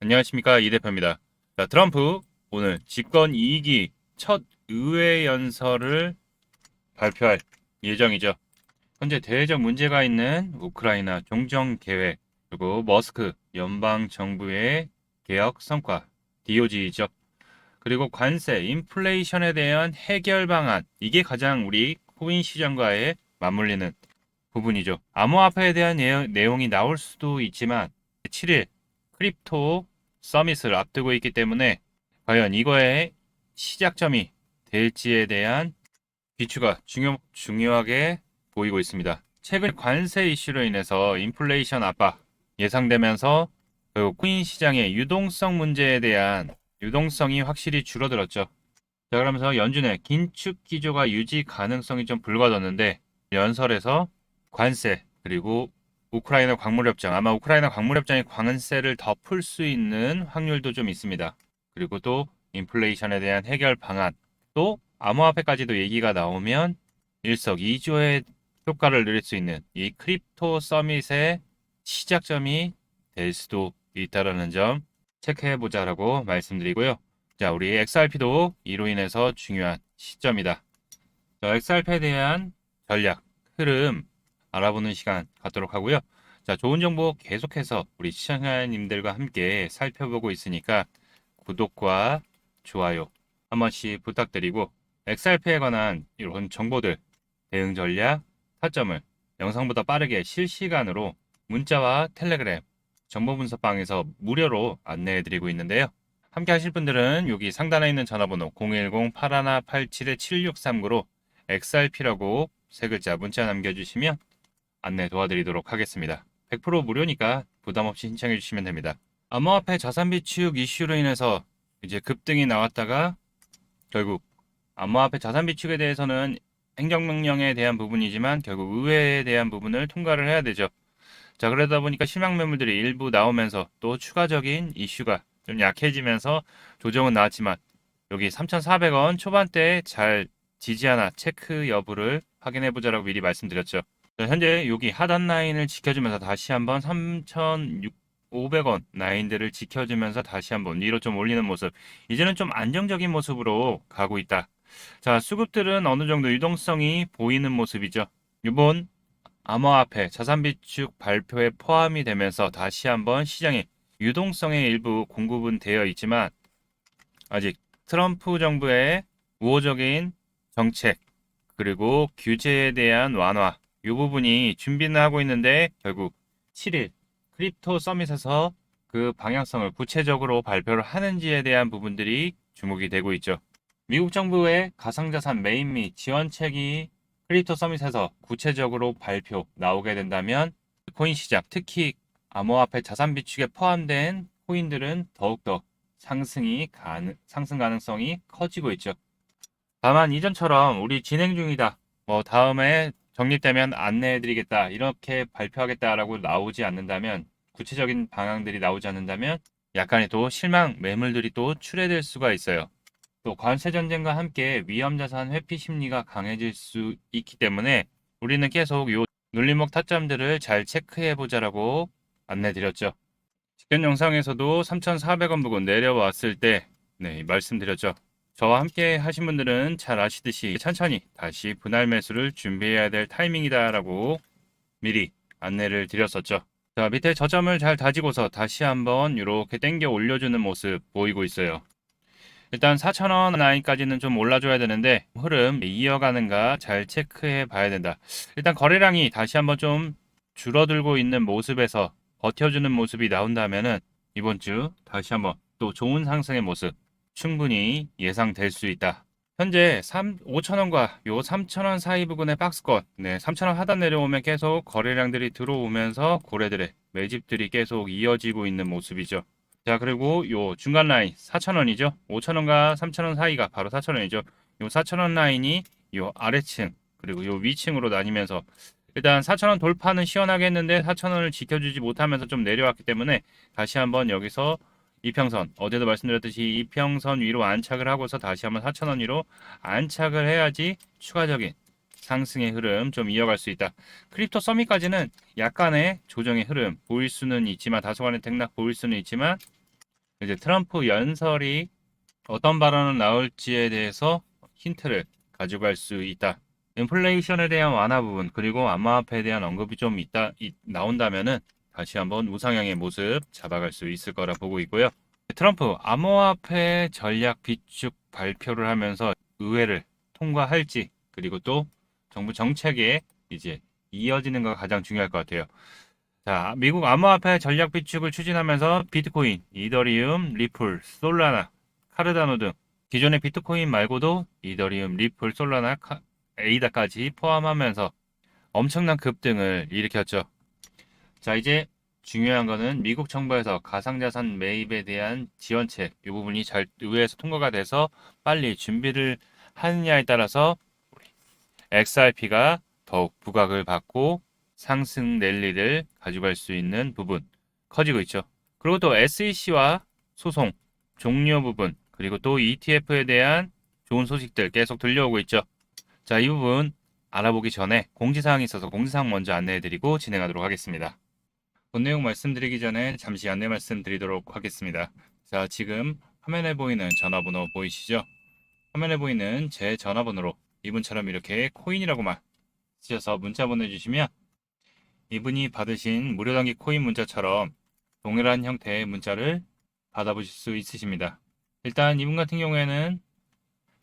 안녕하십니까, 이 대표입니다. 자, 트럼프 오늘 집권 2기 첫 의회 연설을 발표할 예정이죠. 현재 대외적 문제가 있는 우크라이나 종전 계획, 그리고 머스크 연방 정부의 개혁 성과, DOG이죠. 그리고 관세, 인플레이션에 대한 해결 방안, 이게 가장 우리 코인 시장과의 맞물리는 부분이죠. 암호화폐에 대한 내용이 나올 수도 있지만 7일 크립토 서밋을 앞두고 있기 때문에 과연 이거의 시작점이 될지에 대한 귀추가 중요하게 보이고 있습니다. 최근 관세 이슈로 인해서 인플레이션 압박 예상되면서 그 코인 시장의 유동성 문제에 대한 유동성이 확실히 줄어들었죠. 자, 그러면서 연준의 긴축 기조가 유지 가능성이 좀 불거졌는데 연설에서 관세 그리고 우크라이나 광물협정, 아마 우크라이나 광물협정이 관세를 더 풀 수 있는 확률도 좀 있습니다. 그리고 또 인플레이션에 대한 해결 방안, 또 암호화폐까지도 얘기가 나오면 일석이조의 효과를 누릴 수 있는 이 크립토 서밋의 시작점이 될 수도 있다라는 점 체크해 보자라고 말씀드리고요. 자, 우리 XRP도 이로 인해서 중요한 시점이다. 자, XRP에 대한 전략, 흐름 알아보는 시간 갖도록 하고요. 자, 좋은 정보 계속해서 우리 시청자님들과 함께 살펴보고 있으니까 구독과 좋아요 한 번씩 부탁드리고 XRP에 관한 이런 정보들, 대응 전략, 타점을 영상보다 빠르게 실시간으로 문자와 텔레그램 정보 분석방에서 무료로 안내해드리고 있는데요. 함께 하실 분들은 여기 상단에 있는 전화번호 010-8187-7639로 XRP라고 세 글자 문자 남겨주시면 안내 도와드리도록 하겠습니다. 100% 무료니까 부담 없이 신청해 주시면 됩니다. 암호화폐 자산 비축 이슈로 인해서 이제 급등이 나왔다가 결국 암호화폐 자산 비축에 대해서는 행정명령에 대한 부분이지만 결국 의회에 대한 부분을 통과를 해야 되죠. 자, 그러다 보니까 실망 매물들이 일부 나오면서 또 추가적인 이슈가 좀 약해지면서 조정은 나왔지만 여기 3,400원 초반대에 잘 지지하나 체크 여부를 확인해 보자라고 미리 말씀드렸죠. 자, 현재 여기 하단 라인을 지켜주면서 다시 한번 3,500원 라인들을 지켜주면서 다시 한번 위로 좀 올리는 모습. 이제는 좀 안정적인 모습으로 가고 있다. 자, 수급들은 어느 정도 유동성이 보이는 모습이죠. 이번 암호화폐 자산 비축 발표에 포함이 되면서 다시 한번 시장에 유동성의 일부 공급은 되어 있지만 아직 트럼프 정부의 우호적인 정책 그리고 규제에 대한 완화 이 부분이 준비는 하고 있는데 결국 7일 크립토 서밋에서 그 방향성을 구체적으로 발표를 하는지에 대한 부분들이 주목이 되고 있죠. 미국 정부의 가상자산 매입 및 지원책이 크립토 서밋에서 구체적으로 발표 나오게 된다면 코인 시장, 특히 암호화폐 자산 비축에 포함된 코인들은 더욱더 상승 가능성이 커지고 있죠. 다만 이전처럼 우리 진행 중이다. 뭐 다음에 정립되면 안내해드리겠다. 이렇게 발표하겠다라고 나오지 않는다면 구체적인 방향들이 나오지 않는다면 약간의 또 실망 매물들이 또 출회될 수가 있어요. 또 관세 전쟁과 함께 위험 자산 회피 심리가 강해질 수 있기 때문에 우리는 계속 요 눌림목 타점들을 잘 체크해 보자라고 안내드렸죠. 직전 영상에서도 3,400원 부근 내려왔을 때 말씀드렸죠. 저와 함께 하신 분들은 잘 아시듯이 천천히 다시 분할 매수를 준비해야 될 타이밍이다라고 미리 안내를 드렸었죠. 자, 밑에 저점을 잘 다지고서 다시 한번 이렇게 당겨 올려주는 모습 보이고 있어요. 일단 4,000원 라인까지는 좀 올라줘야 되는데 흐름 이어가는가 잘 체크해 봐야 된다. 일단 거래량이 다시 한번 좀 줄어들고 있는 모습에서 버텨주는 모습이 나온다면은 이번 주 다시 한번 또 좋은 상승의 모습 충분히 예상될 수 있다. 현재 5,000원과 요 3,000원 사이 부근의 박스권 3,000원 하단 내려오면 계속 거래량들이 들어오면서 고래들의 매집들이 계속 이어지고 있는 모습이죠. 자, 그리고 요 중간 라인 4,000원이죠. 5,000원과 3,000원 사이가 바로 4,000원이죠. 요 4,000원 라인이 요 아래층 그리고 요 위층으로 나뉘면서 일단 4,000원 돌파는 시원하게 했는데 4,000원을 지켜주지 못하면서 좀 내려왔기 때문에 다시 한번 여기서 이평선 어제도 말씀드렸듯이 이평선 위로 안착을 하고서 다시 한번 4,000원 위로 안착을 해야지 추가적인 상승의 흐름 좀 이어갈 수 있다. 크립토 서밋까지는 약간의 조정의 흐름 보일 수는 있지만 다소간의 등락 보일 수는 있지만 이제 트럼프 연설이 어떤 발언을 나올지에 대해서 힌트를 가져갈 수 있다. 인플레이션에 대한 완화 부분 그리고 암호화폐에 대한 언급이 좀 나온다면은 다시 한번 우상향의 모습 잡아갈 수 있을 거라 보고 있고요. 트럼프 암호화폐 전략 비축 발표를 하면서 의회를 통과할지 그리고 또 정부 정책에 이제 이어지는 거 가장 중요할 것 같아요. 자, 미국 암호화폐 전략 비축을 추진하면서 비트코인, 이더리움, 리플, 솔라나, 카르다노 등 기존의 비트코인 말고도 이더리움, 리플, 솔라나, 에이다까지 포함하면서 엄청난 급등을 일으켰죠. 자, 이제 중요한 거는 미국 정부에서 가상자산 매입에 대한 지원책 이 부분이 잘 의회에서 통과가 돼서 빨리 준비를 하느냐에 따라서 XRP가 더욱 부각을 받고 상승 랠리를 가져갈 수 있는 부분 커지고 있죠. 그리고 또 SEC와 소송 종료 부분 그리고 또 ETF에 대한 좋은 소식들 계속 들려오고 있죠. 자, 이 부분 알아보기 전에 공지사항이 있어서 공지사항 먼저 안내해드리고 진행하도록 하겠습니다. 본 내용 말씀드리기 전에 잠시 안내 말씀드리도록 하겠습니다. 자, 지금 화면에 보이는 전화번호 보이시죠? 화면에 보이는 제 전화번호로 이분처럼 이렇게 코인이라고만 쓰셔서 문자 보내주시면 이분이 받으신 무료 단기 코인 문자처럼 동일한 형태의 문자를 받아보실 수 있으십니다. 일단 이분 같은 경우에는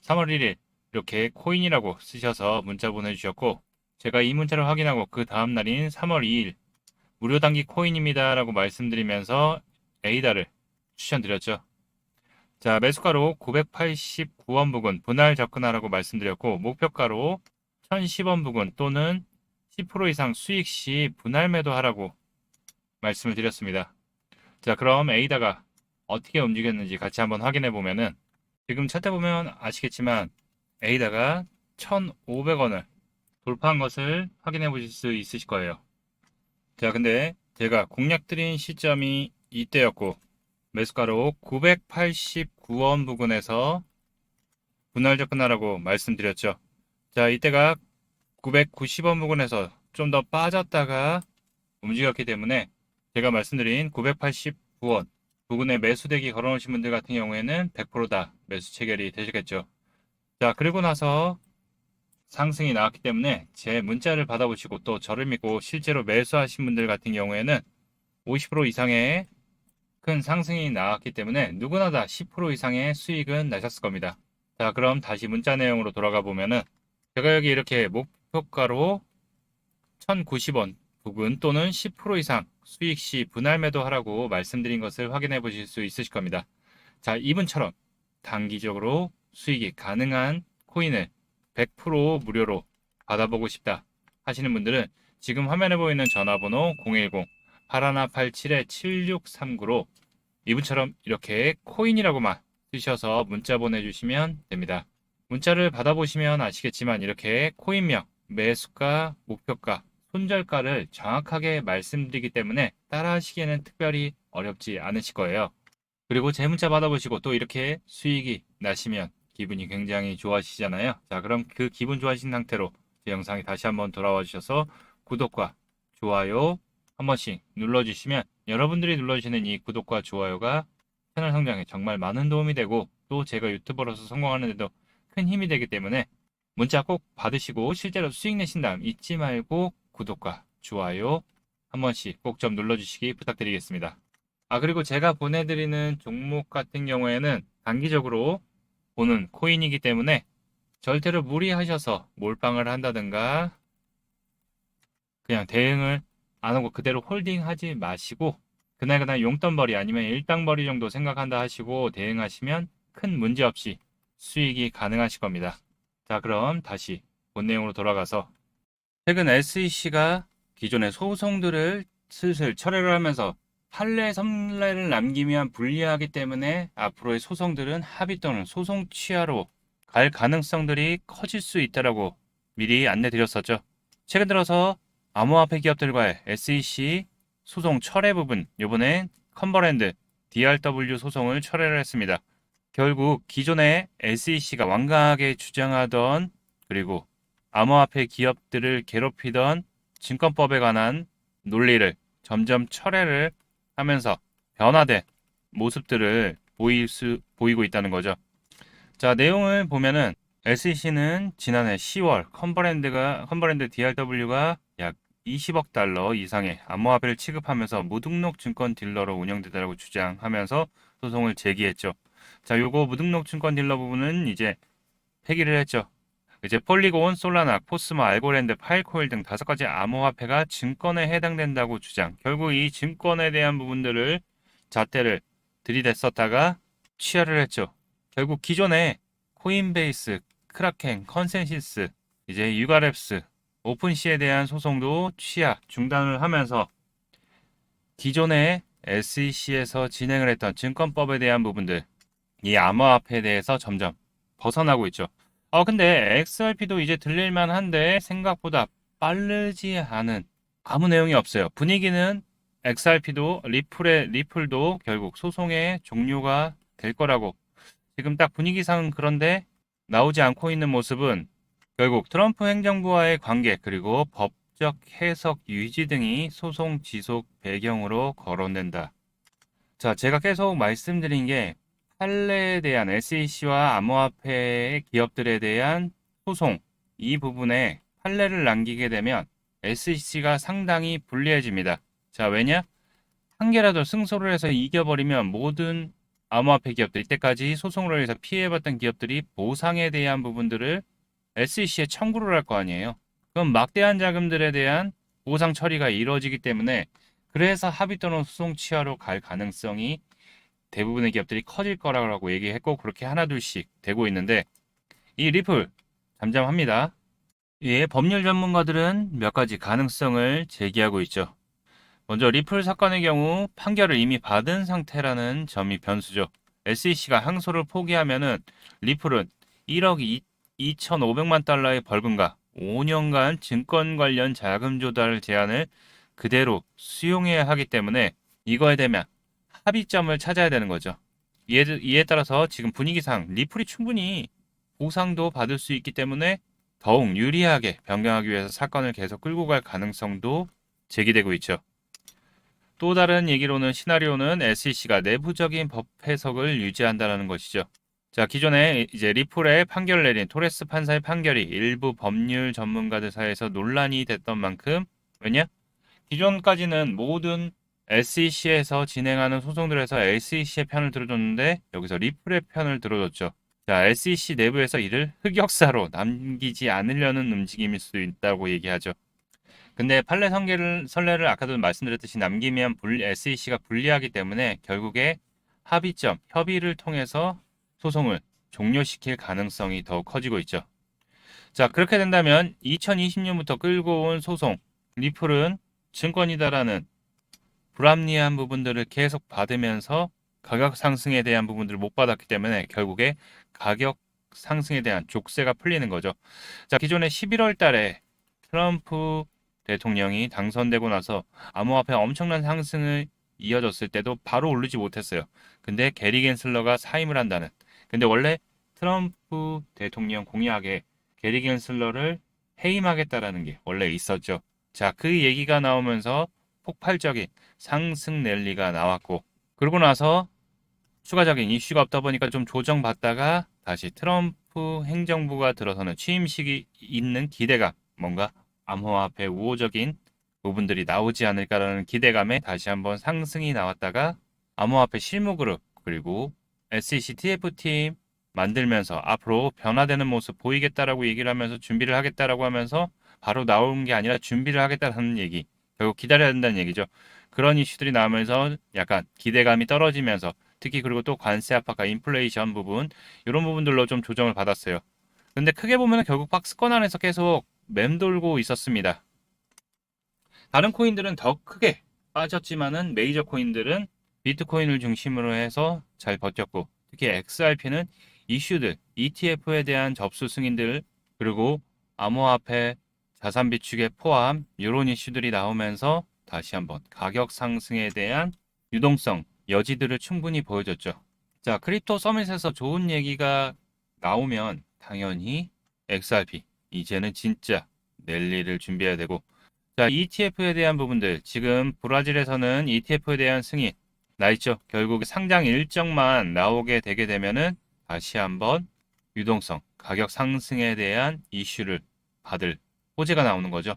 3월 1일 이렇게 코인이라고 쓰셔서 문자 보내주셨고 제가 이 문자를 확인하고 그 다음 날인 3월 2일 무료 단기 코인입니다 라고 말씀드리면서 에이다를 추천드렸죠. 자, 매수가로 989원 부근 분할 접근하라고 말씀드렸고 목표가로 1010원 부근 또는 10% 이상 수익 시 분할 매도하라고 말씀을 드렸습니다. 자, 그럼 에이다가 어떻게 움직였는지 같이 한번 확인해 보면은 지금 차트 보면 아시겠지만 에이다가 1,500원을 돌파한 것을 확인해 보실 수 있으실 거예요. 자, 근데 제가 공략 드린 시점이 이때였고 매수가로 989원 부근에서 분할 접근하라고 말씀드렸죠. 자, 이때가 990원 부근에서 좀 더 빠졌다가 움직였기 때문에 제가 말씀드린 989원 부근에 매수대기 걸어놓으신 분들 같은 경우에는 100%다 매수 체결이 되셨겠죠. 자, 그리고 나서 상승이 나왔기 때문에 제 문자를 받아보시고 또 저를 믿고 실제로 매수하신 분들 같은 경우에는 50% 이상의 큰 상승이 나왔기 때문에 누구나 다 10% 이상의 수익은 나셨을 겁니다. 자, 그럼 다시 문자 내용으로 돌아가 보면은 제가 여기 이렇게 목표가로 1,090원 부근 또는 10% 이상 수익 시 분할 매도하라고 말씀드린 것을 확인해 보실 수 있으실 겁니다. 자, 이분처럼 단기적으로 수익이 가능한 코인을 100% 무료로 받아보고 싶다 하시는 분들은 지금 화면에 보이는 전화번호 010-8187-7639로 이분처럼 이렇게 코인이라고만 쓰셔서 문자 보내주시면 됩니다. 문자를 받아보시면 아시겠지만 이렇게 코인명, 매수가, 목표가, 손절가를 정확하게 말씀드리기 때문에 따라하시기에는 특별히 어렵지 않으실 거예요. 그리고 제 문자 받아보시고 또 이렇게 수익이 나시면 기분이 굉장히 좋아지시잖아요. 자, 그럼 그 기분 좋아진 상태로 제 영상에 다시 한번 돌아와 주셔서 구독과 좋아요 한 번씩 눌러주시면 여러분들이 눌러주시는 이 구독과 좋아요가 채널 성장에 정말 많은 도움이 되고 또 제가 유튜버로서 성공하는 데도 큰 힘이 되기 때문에 문자 꼭 받으시고 실제로 수익 내신 다음 잊지 말고 구독과 좋아요 한 번씩 꼭 좀 눌러주시기 부탁드리겠습니다. 그리고 제가 보내드리는 종목 같은 경우에는 단기적으로 보는 코인이기 때문에 절대로 무리하셔서 몰빵을 한다든가 그냥 대응을 안 하고 그대로 홀딩하지 마시고 그날 용돈벌이 아니면 일당벌이 정도 생각한다 하시고 대응하시면 큰 문제 없이 수익이 가능하실 겁니다. 자, 그럼 다시 본 내용으로 돌아가서 최근 SEC가 기존의 소송들을 슬슬 철회를 하면서 판례 선례를 남기면 불리하기 때문에 앞으로의 소송들은 합의 또는 소송 취하로 갈 가능성들이 커질 수 있다라고 미리 안내드렸었죠. 최근 들어서 암호화폐 기업들과의 SEC 소송 철회 부분 이번엔 컨버랜드 DRW 소송을 철회를 했습니다. 결국 기존의 SEC가 완강하게 주장하던 그리고 암호화폐 기업들을 괴롭히던 증권법에 관한 논리를 점점 철회를 하면서 변화된 모습들을 보이고 있다는 거죠. 자, 내용을 보면은 SEC는 지난해 10월 컨버랜드 DRW가 약 20억 달러 이상의 암호화폐를 취급하면서 무등록 증권 딜러로 운영되다라고 주장하면서 소송을 제기했죠. 자, 요거 무등록 증권 딜러 부분은 이제 폐기를 했죠. 이제 폴리곤, 솔라나, 코스모, 알고랜드, 파일코일 등 5가지 암호화폐가 증권에 해당된다고 주장. 결국 이 증권에 대한 부분들을 잣대를 들이댔었다가 취하를 했죠. 결국 기존에 코인베이스, 크라켄, 컨센시스, 이제 유가랩스, 오픈시에 대한 소송도 취하, 중단을 하면서 기존에 SEC에서 진행을 했던 증권법에 대한 부분들, 이 암호화폐에 대해서 점점 벗어나고 있죠. 근데 XRP도 이제 들릴만 한데 생각보다 빠르지 않은 아무 내용이 없어요. 분위기는 XRP도 리플도 결국 소송의 종료가 될 거라고 지금 딱 분위기상은 그런데 나오지 않고 있는 모습은 결국 트럼프 행정부와의 관계 그리고 법적 해석 유지 등이 소송 지속 배경으로 거론된다. 자, 제가 계속 말씀드린 게 판례에 대한 SEC와 암호화폐 기업들에 대한 소송 이 부분에 판례를 남기게 되면 SEC가 상당히 불리해집니다. 자, 왜냐? 한 개라도 승소를 해서 이겨버리면 모든 암호화폐 기업들 이때까지 소송으로 해서 피해봤던 기업들이 보상에 대한 부분들을 SEC에 청구를 할 거 아니에요. 그럼 막대한 자금들에 대한 보상 처리가 이루어지기 때문에 그래서 합의 또는 소송 취하로 갈 가능성이 대부분의 기업들이 커질 거라고 얘기했고 그렇게 하나둘씩 되고 있는데 이 리플 잠잠합니다. 예, 법률 전문가들은 몇 가지 가능성을 제기하고 있죠. 먼저 리플 사건의 경우 판결을 이미 받은 상태라는 점이 변수죠. SEC가 항소를 포기하면은 리플은 1억 2,500만 달러의 벌금과 5년간 증권 관련 자금 조달 제한을 그대로 수용해야 하기 때문에 이거에 대면 합의점을 찾아야 되는 거죠. 이에 따라서 지금 분위기상 리플이 충분히 보상도 받을 수 있기 때문에 더욱 유리하게 변경하기 위해서 사건을 계속 끌고 갈 가능성도 제기되고 있죠. 또 다른 얘기로는 시나리오는 SEC가 내부적인 법 해석을 유지한다는 것이죠. 자, 기존에 이제 리플에 판결을 내린 토레스 판사의 판결이 일부 법률 전문가들 사이에서 논란이 됐던 만큼 왜냐? 기존까지는 모든 SEC에서 진행하는 소송들에서 SEC의 편을 들어줬는데 여기서 리플의 편을 들어줬죠. 자, SEC 내부에서 이를 흑역사로 남기지 않으려는 움직임일 수도 있다고 얘기하죠. 근데 판례 선례를 아까도 말씀드렸듯이 남기면 SEC가 불리하기 때문에 결국에 합의점, 협의를 통해서 소송을 종료시킬 가능성이 더 커지고 있죠. 자, 그렇게 된다면 2020년부터 끌고 온 소송, 리플은 증권이다라는 불합리한 부분들을 계속 받으면서 가격 상승에 대한 부분들을 못 받았기 때문에 결국에 가격 상승에 대한 족쇄가 풀리는 거죠. 자, 기존에 11월 달에 트럼프 대통령이 당선되고 나서 암호화폐 엄청난 상승을 이어졌을 때도 바로 오르지 못했어요. 근데 게리 겐슬러가 사임을 한다는. 근데 원래 트럼프 대통령 공약에 게리 겐슬러를 해임하겠다라는 게 원래 있었죠. 자, 그 얘기가 나오면서 폭발적인 상승 랠리가 나왔고, 그러고 나서 추가적인 이슈가 없다 보니까 좀 조정받다가 다시 트럼프 행정부가 들어서는 취임식이 있는 기대감, 뭔가 암호화폐 우호적인 부분들이 나오지 않을까라는 기대감에 다시 한번 상승이 나왔다가 암호화폐 실무그룹 그리고 SEC TF팀 만들면서 앞으로 변화되는 모습 보이겠다라고 얘기를 하면서 준비를 하겠다라고 하면서 바로 나온 게 아니라 준비를 하겠다라는 얘기, 결국 기다려야 된다는 얘기죠. 그런 이슈들이 나오면서 약간 기대감이 떨어지면서 특히 그리고 또 관세 압박과 인플레이션 부분 이런 부분들로 좀 조정을 받았어요. 근데 크게 보면 결국 박스권 안에서 계속 맴돌고 있었습니다. 다른 코인들은 더 크게 빠졌지만은 메이저 코인들은 비트코인을 중심으로 해서 잘 버텼고 특히 XRP는 이슈들, ETF에 대한 접수 승인들 그리고 암호화폐 자산 비축에 포함 이런 이슈들이 나오면서 다시 한번 가격 상승에 대한 유동성 여지들을 충분히 보여줬죠. 자, 크립토 서밋에서 좋은 얘기가 나오면 당연히 XRP 이제는 진짜 랠리를 준비해야 되고 자, ETF에 대한 부분들 지금 브라질에서는 ETF에 대한 승인 나 있죠. 결국 상장 일정만 나오게 되게 되면은 다시 한번 유동성, 가격 상승에 대한 이슈를 받을 호재가 나오는 거죠.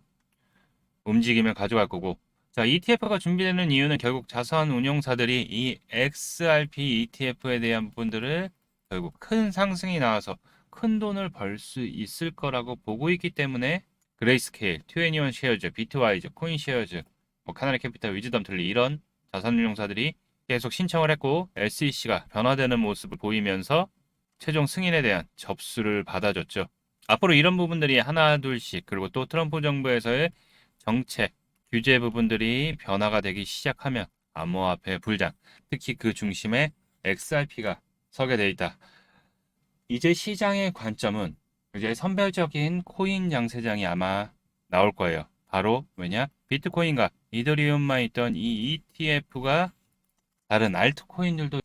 움직임을 가져갈 거고. 자, ETF가 준비되는 이유는 결국 자산 운용사들이 이 XRP ETF에 대한 부분들을 결국 큰 상승이 나와서 큰 돈을 벌 수 있을 거라고 보고 있기 때문에 그레이스케일, 21 쉐어즈, 비트와이즈, 코인 쉐어즈, 카나리 캐피탈, 위즈덤 틀리 이런 자산 운용사들이 계속 신청을 했고 SEC가 변화되는 모습을 보이면서 최종 승인에 대한 접수를 받아줬죠. 앞으로 이런 부분들이 하나 둘씩 그리고 또 트럼프 정부에서의 정책, 규제 부분들이 변화가 되기 시작하면 암호화폐 불장, 특히 그 중심에 XRP가 서게 돼 있다. 이제 시장의 관점은 이제 선별적인 코인 양세장이 아마 나올 거예요. 바로 왜냐? 비트코인과 이더리움만 있던 이 ETF가 다른 알트코인들도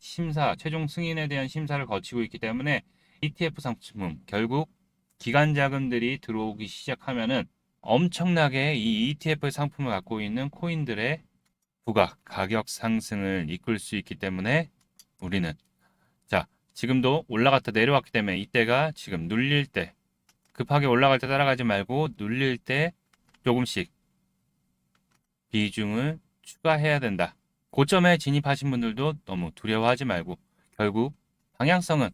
최종 승인에 대한 심사를 거치고 있기 때문에 ETF 상품, 결국 기관 자금들이 들어오기 시작하면은 엄청나게 이 ETF 상품을 갖고 있는 코인들의 부각, 가격 상승을 이끌 수 있기 때문에 우리는 자, 지금도 올라갔다 내려왔기 때문에 이때가 지금 눌릴 때 급하게 올라갈 때 따라가지 말고 눌릴 때 조금씩 비중을 추가해야 된다. 고점에 진입하신 분들도 너무 두려워하지 말고 결국 방향성은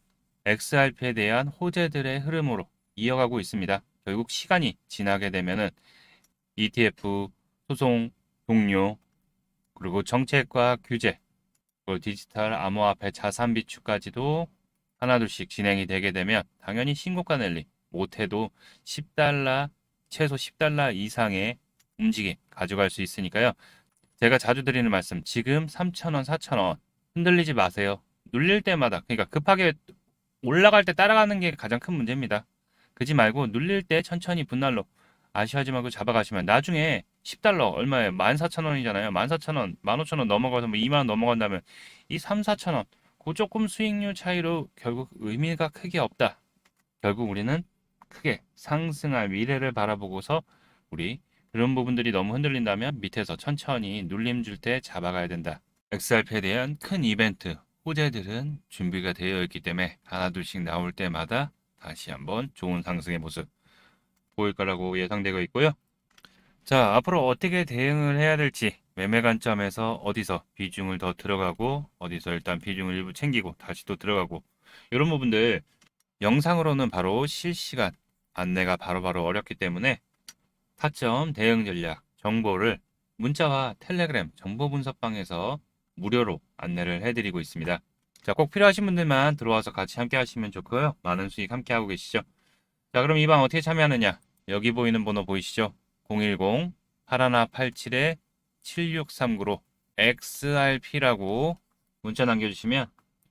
XRP에 대한 호재들의 흐름으로 이어가고 있습니다. 결국 시간이 지나게 되면은 ETF 소송 종료 그리고 정책과 규제 그리고 디지털 암호화폐 자산 비축까지도 하나둘씩 진행이 되게 되면 당연히 신고가 랠리 못해도 10달러 최소 10달러 이상의 움직임 가져갈 수 있으니까요. 제가 자주 드리는 말씀 지금 3,000원 4,000원 흔들리지 마세요. 눌릴 때마다 그러니까 급하게 올라갈 때 따라가는 게 가장 큰 문제입니다. 그지 말고 눌릴 때 천천히 분할로 아쉬워하지 말고 잡아가시면 나중에 10달러 얼마에 14,000원이잖아요. 14,000원, 15,000원 넘어가서 뭐 2만 원 넘어간다면 이 3, 4,000원 그 조금 수익률 차이로 결국 의미가 크게 없다. 결국 우리는 크게 상승할 미래를 바라보고서 우리 그런 부분들이 너무 흔들린다면 밑에서 천천히 눌림 줄 때 잡아가야 된다. XRP에 대한 큰 이벤트, 호재들은 준비가 되어 있기 때문에 하나둘씩 나올 때마다 다시 한번 좋은 상승의 모습 보일 거라고 예상되고 있고요. 자, 앞으로 어떻게 대응을 해야 될지 매매 관점에서 어디서 비중을 더 들어가고 어디서 일단 비중을 일부 챙기고 다시 또 들어가고 이런 부분들 영상으로는 바로 실시간 안내가 바로바로 어렵기 때문에 타점 대응 전략 정보를 문자와 텔레그램 정보 분석방에서 무료로 안내를 해드리고 있습니다. 자, 꼭 필요하신 분들만 들어와서 같이 함께 하시면 좋고요. 많은 수익 함께 하고 계시죠. 자, 그럼 이 방 어떻게 참여하느냐? 여기 보이는 번호 보이시죠? 010-8187-7639로 XRP라고 문자 남겨주시면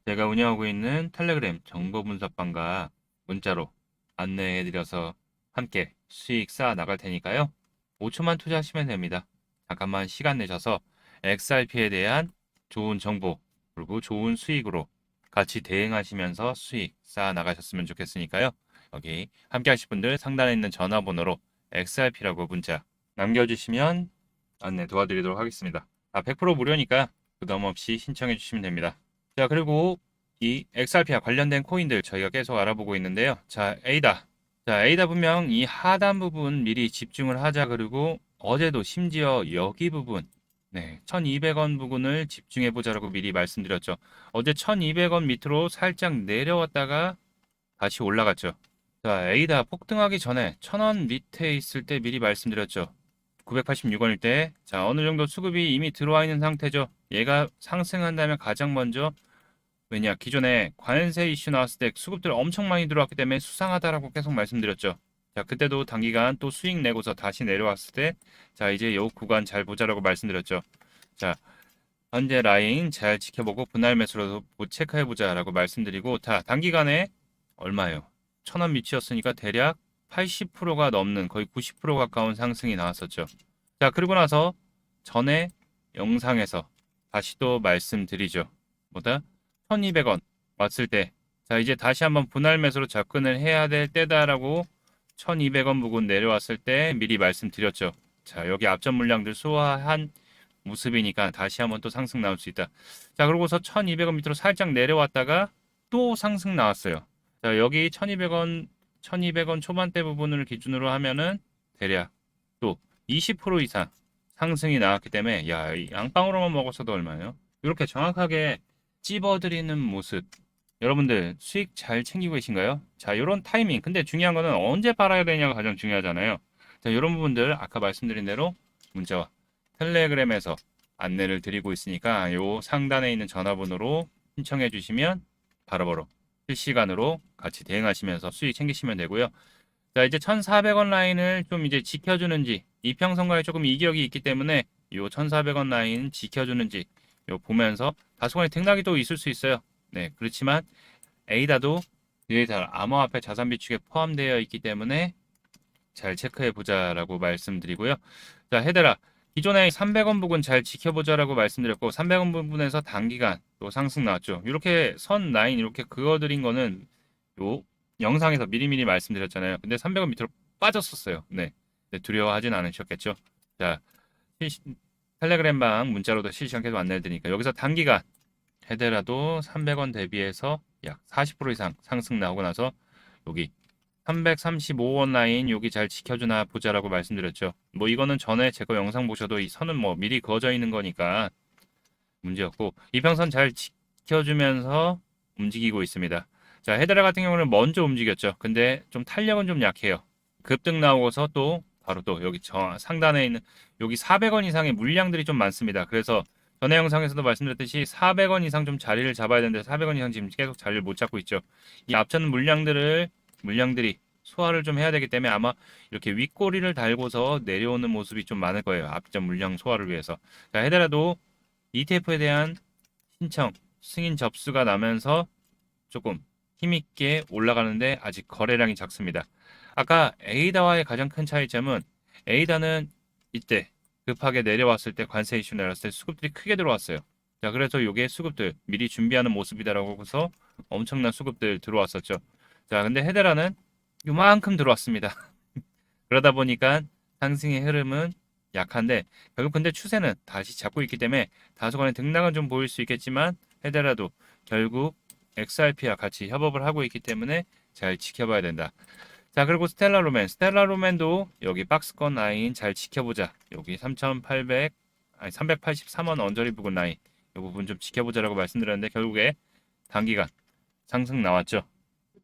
제가 운영하고 있는 텔레그램 정보 분석방과 문자로 안내해드려서 함께 수익 쌓아 나갈 테니까요. 5초만 투자하시면 됩니다. 잠깐만 시간 내셔서 XRP에 대한 좋은 정보 그리고 좋은 수익으로 같이 대응하시면서 수익 쌓아 나가셨으면 좋겠으니까요. 여기 함께 하실 분들 상단에 있는 전화번호로 XRP라고 문자 남겨주시면 안내 도와드리도록 하겠습니다. 100% 무료니까 부담 없이 신청해 주시면 됩니다. 자, 그리고 이 XRP와 관련된 코인들 저희가 계속 알아보고 있는데요. 자, 에이다. 자, 에이다 분명 이 하단 부분 미리 집중을 하자. 그리고 어제도 심지어 여기 부분 1200원 부분을 집중해 보자라고 미리 말씀드렸죠. 어제 1200원 밑으로 살짝 내려왔다가 다시 올라갔죠. 자, 에이다 폭등하기 전에 1000원 밑에 있을 때 미리 말씀드렸죠. 986원일 때, 자, 어느 정도 수급이 이미 들어와 있는 상태죠. 얘가 상승한다면 가장 먼저, 왜냐, 기존에 관세 이슈 나왔을 때 수급들 엄청 많이 들어왔기 때문에 수상하다라고 계속 말씀드렸죠. 자, 그때도 단기간 또 수익 내고서 다시 내려왔을 때, 자, 이제 요 구간 잘 보자라고 말씀드렸죠. 자, 현재 라인 잘 지켜보고 분할 매수로도 체크해보자라고 말씀드리고, 자, 단기간에 얼마예요? 1000원 밑이었으니까 대략 80%가 넘는 거의 90% 가까운 상승이 나왔었죠. 자, 그리고 나서 전에 영상에서 다시 또 말씀드리죠. 뭐다? 1200원 왔을 때, 자, 이제 다시 한번 분할 매수로 접근을 해야 될 때다라고 1200원 부근 내려왔을 때 미리 말씀드렸죠. 자, 여기 앞전 물량들 소화한 모습이니까 다시 한번 또 상승 나올 수 있다. 자, 그러고서 1200원 밑으로 살짝 내려왔다가 또 상승 나왔어요. 자, 여기 1200원 초반대 부분을 기준으로 하면은 대략 또 20% 이상 상승이 나왔기 때문에 야, 이 양빵으로만 먹었어도 얼마예요? 이렇게 정확하게 찝어드리는 모습. 여러분들 수익 잘 챙기고 계신가요? 자, 이런 타이밍. 근데 중요한 거는 언제 팔아야 되냐가 가장 중요하잖아요. 자, 이런 부분들 아까 말씀드린 대로 문자와 텔레그램에서 안내를 드리고 있으니까 요 상단에 있는 전화번호로 신청해 주시면 바로바로 실시간으로 같이 대응하시면서 수익 챙기시면 되고요. 자, 이제 1,400원 라인을 좀 이제 지켜주는지 이평선과에 조금 이격이 있기 때문에 요 1,400원 라인 지켜주는지 요 보면서 다소간의 등락이 또 있을 수 있어요. 네, 그렇지만 에이다도 디지털 암호화폐 자산 비축에 포함되어 있기 때문에 잘 체크해 보자라고 말씀드리고요. 자, 헤드라 기존에 300원 부근 잘 지켜보자라고 말씀드렸고 300원 부분에서 단기간 또 상승 나왔죠. 이렇게 선 라인 이렇게 그어드린 거는 요 영상에서 미리미리 말씀드렸잖아요. 근데 300원 밑으로 빠졌었어요. 네, 네, 두려워하진 않으셨겠죠. 자, 실시, 텔레그램방 문자로도 실시간 계속 안내해 드리니까 여기서 단기간 헤드라도 300원 대비해서 약 40% 이상 상승 나오고 나서 여기 335원 라인 여기 잘 지켜주나 보자라고 말씀드렸죠. 뭐 이거는 전에 제 거 영상 보셔도 이 선은 뭐 미리 그어져 있는 거니까 문제였고 이평선 잘 지켜주면서 움직이고 있습니다. 자, 헤드라 같은 경우는 먼저 움직였죠. 근데 좀 탄력은 좀 약해요. 급등 나오고서 또 바로 또 여기 상단에 있는 여기 400원 이상의 물량들이 좀 많습니다. 그래서 전에 영상에서도 말씀드렸듯이 400원 이상 좀 자리를 잡아야 되는데 400원 이상 지금 계속 자리를 못 잡고 있죠. 이 앞전 물량들이 소화를 좀 해야 되기 때문에 아마 이렇게 윗꼬리를 달고서 내려오는 모습이 좀 많을 거예요. 앞전 물량 소화를 위해서. 자, 헤드라도 ETF에 대한 신청, 승인 접수가 나면서 조금 힘있게 올라가는데 아직 거래량이 작습니다. 아까 에이다와의 가장 큰 차이점은 에이다는 이때 급하게 내려왔을 때 관세 이슈 내렸을 때 수급들이 크게 들어왔어요. 자, 그래서 요게 수급들 미리 준비하는 모습이다라고 해서 엄청난 수급들 들어왔었죠. 자, 근데 헤드라는 요만큼 들어왔습니다. 그러다 보니까 상승의 흐름은 약한데 결국 근데 추세는 다시 잡고 있기 때문에 다소간의 등락은 좀 보일 수 있겠지만 헤드라도 결국 XRP와 같이 협업을 하고 있기 때문에 잘 지켜봐야 된다. 자, 그리고 스텔라로맨도 여기 박스권 라인 잘 지켜보자. 여기 383원 언저리 부근 라인 이 부분 좀 지켜보자라고 말씀드렸는데 결국에 단기간 상승 나왔죠.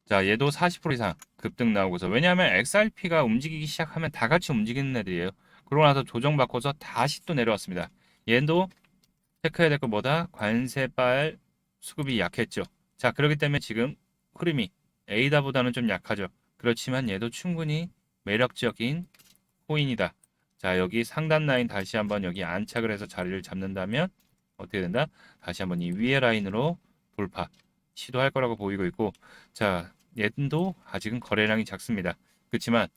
자, 얘도 40% 이상 급등 나오고서 왜냐하면 XRP가 움직이기 시작하면 다 같이 움직이는 애들이에요. 그러고 나서 조정받고서 다시 또 내려왔습니다. 얘도 체크해야 될 거 뭐다? 관세발 수급이 약했죠. 자, 그렇기 때문에 지금 흐름이 에이다보다는 좀 약하죠. 그렇지만 얘도 충분히 매력적인 코인이다. 자, 여기 상단 라인 다시 한번 여기 안착을 해서 자리를 잡는다면 어떻게 된다? 다시 한번 이 위에 라인으로 돌파 시도할 거라고 보이고 있고, 자, 얘도 아직은 거래량이 작습니다. 그렇지만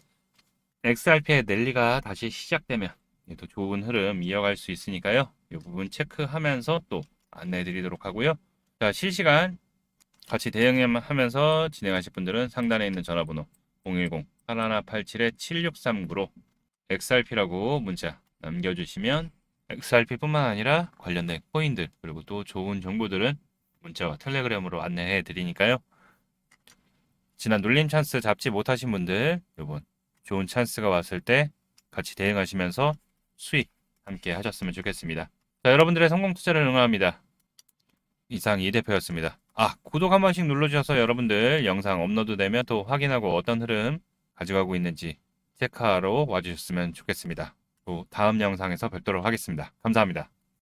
XRP의 랠리가 다시 시작되면 얘도 좋은 흐름 이어갈 수 있으니까요. 이 부분 체크하면서 또 안내해 드리도록 하고요. 자, 실시간 같이 대응하면서 진행하실 분들은 상단에 있는 전화번호 010-8187-7639로 XRP라고 문자 남겨주시면 XRP뿐만 아니라 관련된 코인들 그리고 또 좋은 정보들은 문자와 텔레그램으로 안내해 드리니까요. 지난 눌림 찬스 잡지 못하신 분들 이번 좋은 찬스가 왔을 때 같이 대응하시면서 수익 함께 하셨으면 좋겠습니다. 자, 여러분들의 성공 투자를 응원합니다. 이상 이 대표였습니다. 구독 한 번씩 눌러주셔서 여러분들 영상 업로드되면 또 확인하고 어떤 흐름 가져가고 있는지 체크하러 와주셨으면 좋겠습니다. 또 다음 영상에서 뵙도록 하겠습니다. 감사합니다.